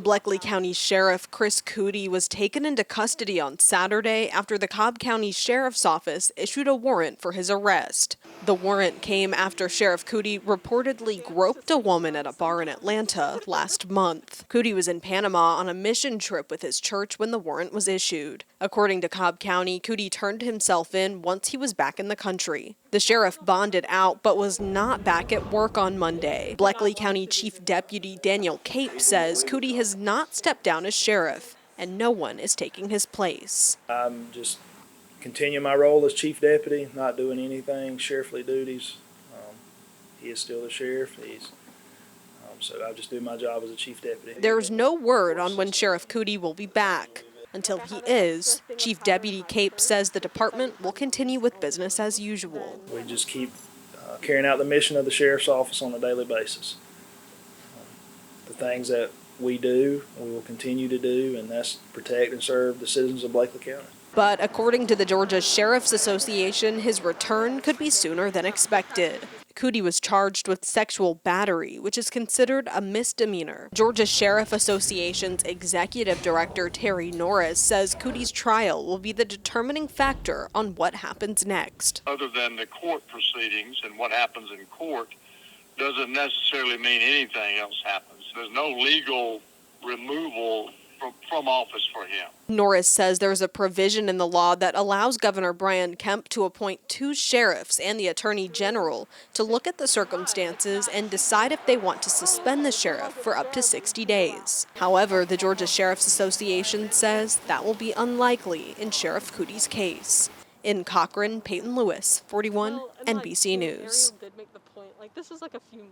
Bleckley County Sheriff Kris Coody was taken into custody on Saturday after the Cobb County Sheriff's Office issued a warrant for his arrest. The warrant came after Sheriff Coody reportedly groped a woman at a bar in Atlanta last month. Coody was in Panama on a mission trip with his church when the warrant was issued. According to Cobb County, Coody turned himself in once he was back in the country. The sheriff bonded out but was not back at work on Monday. Bleckley County Chief Deputy Daniel Cape says Coody has not stepped down as sheriff and no one is taking his place. I'm just continuing my role as chief deputy, not doing anything sheriffly duties. He is still the sheriff. So I just do my job as a chief deputy. There's no word on when Sheriff Coody will be back. Until he is, Chief Deputy Cape says the department will continue with business as usual. We just keep carrying out the mission of the sheriff's office on a daily basis. The things that we do, we will continue to do, and that's protect and serve the citizens of Bleckley County. But according to the Georgia Sheriff's Association, his return could be sooner than expected. Coody was charged with sexual battery, which is considered a misdemeanor. Georgia Sheriff Association's executive director, Terry Norris, says Coody's trial will be the determining factor on what happens next. Other than the court proceedings and what happens in court doesn't necessarily mean anything else happens. There's no legal removal from office for him. Norris says there's a provision in the law that allows Governor Brian Kemp to appoint 2 sheriffs and the Attorney General to look at the circumstances and decide if they want to suspend the sheriff for up to 60 days. However, the Georgia Sheriff's Association says that will be unlikely in Sheriff Coody's case. In Cochran, Peyton Lewis, 41 NBC News.